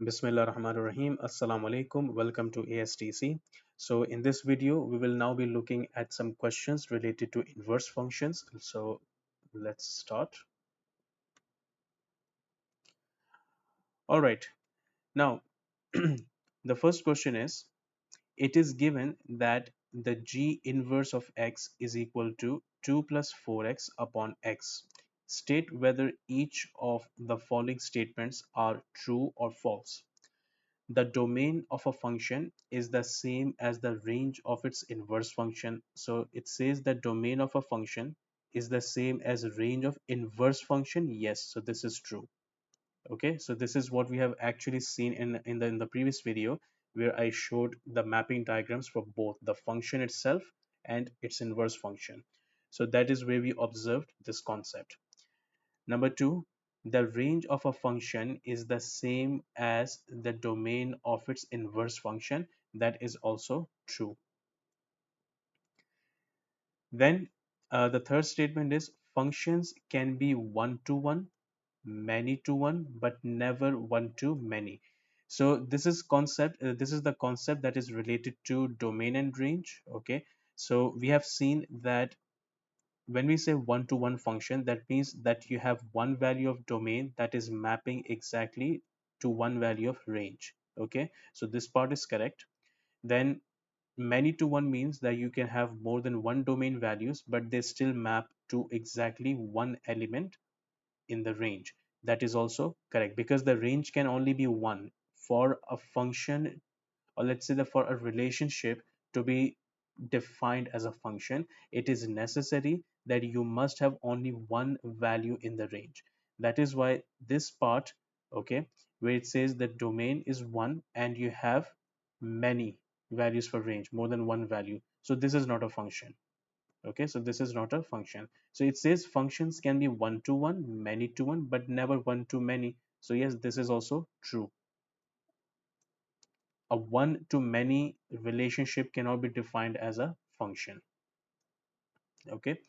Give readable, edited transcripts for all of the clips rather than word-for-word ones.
Bismillah Rahman Rahim. Assalamu alaikum. Welcome to ASTC. So in this video, we will now be looking at some questions related to inverse functions. So let's start. All right. Now, the first question is, it is given that the G inverse of x is equal to 2 plus 4x upon x. State whether each of the following statements are true or false. The domain of a function is the same as the range of its inverse function. So it says the domain of a function is the same as range of inverse function. Yes, so this is true. Okay, so this is what we have actually seen in the previous video, where I showed the mapping diagrams for both the function itself and its inverse function. So that is where we observed this concept. Number two, the range of a function is the same as the domain of its inverse function. That is also true. Then the third statement is functions can be one-to-one, many-to-one, but never one-to-many. So this is concept. This is the concept that is related to domain and range. Okay. So we have seen that when we say one-to-one function, that means that you have one value of domain that is mapping exactly to one value of range. Okay, so this part is correct. Then many to one means that you can have more than one domain values, but they still map to exactly one element in the range. That is also correct, because the range can only be one for a function, or let's say that for a relationship to be defined as a function. It is necessary that you must have only one value in the range. That is why this part, okay, where it says the domain is one and you have many values for range, more than one value, so this is not a function. Okay, so this is not a function. So it says functions can be one to one, many to one, but never one to many. So yes, this is also true. A one to many relationship cannot be defined as a function. Okay,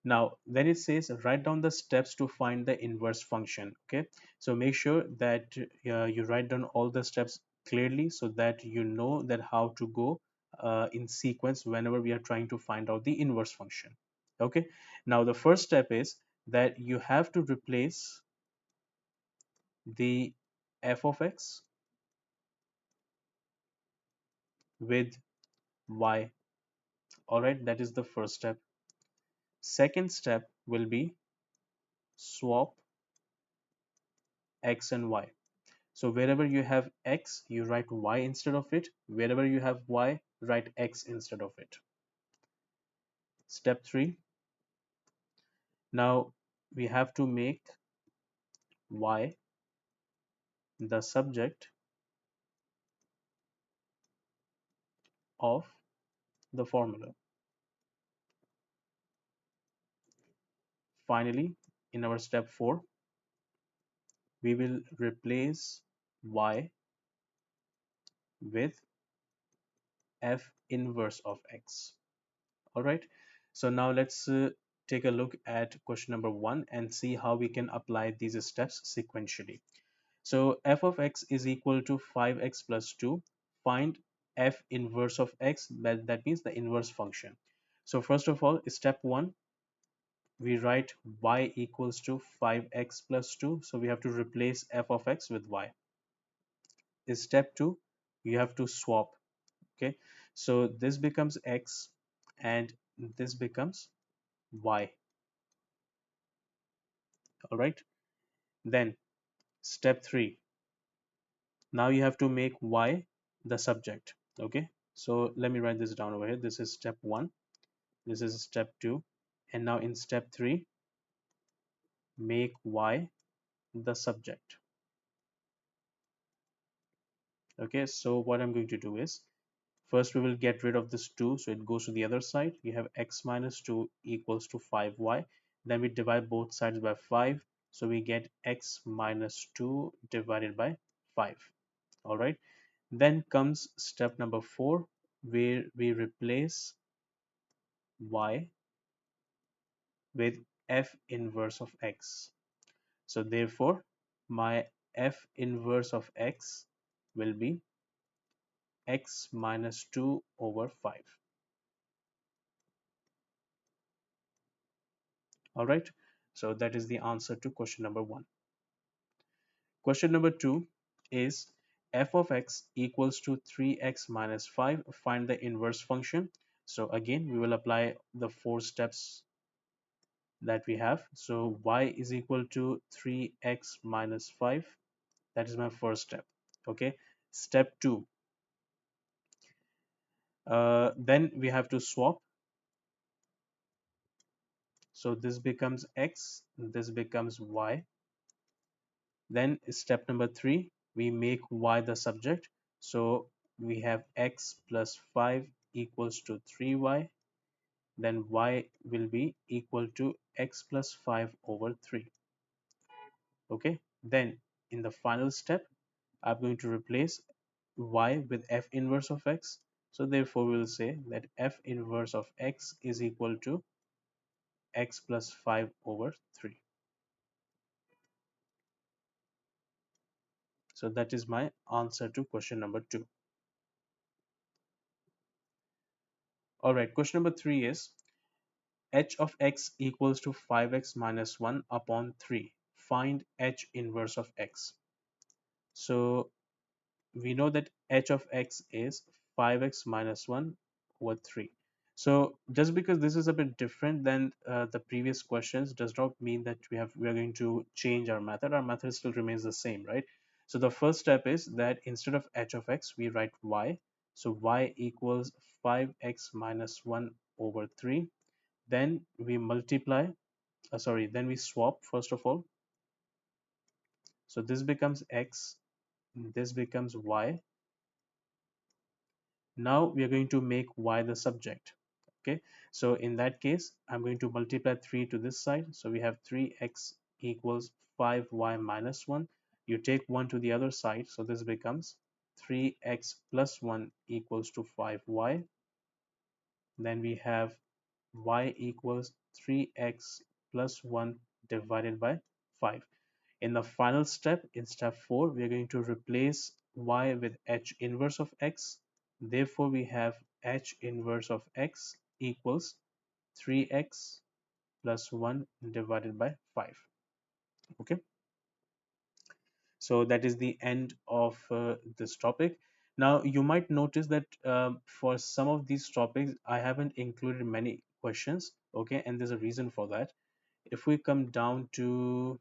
now then it says write down the steps to find the inverse function. Okay, so make sure that you write down all the steps clearly, so that you know that how to go in sequence whenever we are trying to find out the inverse function. Okay, now the first step is that you have to replace the f of x with y. All right, that is the first step. Second step will be swap x and y. So wherever you have x, you write y instead of it. Wherever you have y, write x instead of it. Step 3. Now we have to make y the subject of the formula. Finally, in our step 4, we will replace y with f inverse of x. All right. So now let's take a look at question number 1 and see how we can apply these steps sequentially. So f of x is equal to 5x plus 2. Find f inverse of x, that means the inverse function. So first of all, step 1, we write y equals to 5x plus 2. So we have to replace f of x with y. Step 2, you have to swap. Okay, so this becomes x and this becomes y. All right. Then step 3, now you have to make y the subject. Okay, so let me write this down over here. This is step 1, this is step 2, and now in step 3, make y the subject. Okay, so what I'm going to do is, first we will get rid of this 2, so it goes to the other side. You have x minus 2 equals to 5y. Then we divide both sides by 5, so we get x minus 2 divided by 5. All right, then comes step number 4, where we replace y with f inverse of x. So therefore, my f inverse of x will be x minus 2 over 5. All right, so that is the answer to question number 1. Question number 2 is f of x equals to 3x minus 5. Find the inverse function. So again, we will apply the 4 steps that we have. So y is equal to 3x minus 5. That is my first step. Okay. Step 2. Then we have to swap. So this becomes x, this becomes y. Then step number 3, we make y the subject. So we have x plus 5 equals to 3y. Then y will be equal to x plus 5 over 3. Okay. Then in the final step, I'm going to replace y with f inverse of x. So therefore we'll say that f inverse of x is equal to x plus 5 over 3. So that is my answer to question number 2. Alright, question number 3 is h of x equals to 5x minus 1 upon 3. Find h inverse of x. So we know that h of x is 5x minus 1 over 3. So just because this is a bit different than the previous questions does not mean that we are going to change our method. Our method still remains the same, right? So the first step is that instead of h of x, we write y. So y equals 5x minus 1 over 3. Then we multiply, then we swap first of all. So this becomes x, this becomes y. Now we are going to make y the subject. Okay, so in that case, I'm going to multiply 3 to this side. So we have 3x equals 5y minus 1. You take 1 to the other side. So this becomes 3x plus 1 equals to 5y. Then we have y equals 3x plus 1 divided by 5. In the final step, in step 4, we are going to replace y with h inverse of x. Therefore, we have h inverse of x equals 3x plus 1 divided by 5. Okay, so that is the end of this topic. Now, you might notice that for some of these topics, I haven't included many questions. Okay, and there's a reason for that. If we come down to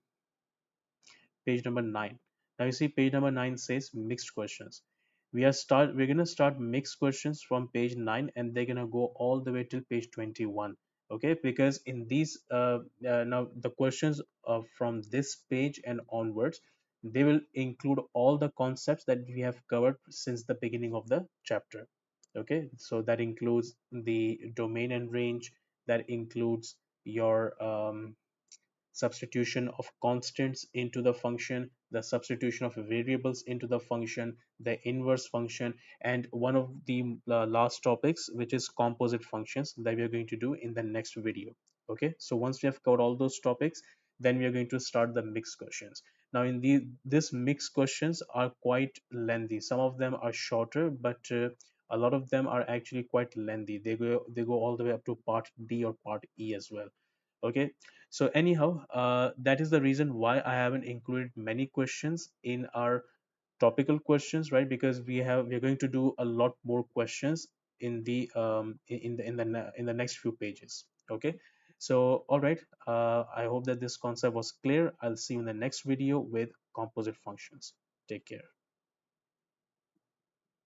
page number 9. Now you see page number 9 says mixed questions. We're gonna start mixed questions from page 9 and they're gonna go all the way till page 21. Okay, because in these now the questions from this page and onwards, they will include all the concepts that we have covered since the beginning of the chapter. Okay, so that includes the domain and range, that includes your substitution of constants into the function, the substitution of variables into the function, the inverse function, and one of the last topics, which is composite functions, that we are going to do in the next video. Okay, so once we have covered all those topics, then we are going to start the mixed questions. Now in this mixed questions are quite lengthy. Some of them are shorter, but a lot of them are actually quite lengthy. They go all the way up to part D or part E as well. Okay, so anyhow, that is the reason why I haven't included many questions in our topical questions, right? Because we're going to do a lot more questions in the in the next few pages. Okay, so all right, I hope that this concept was clear. I'll see you in the next video with composite functions. Take care.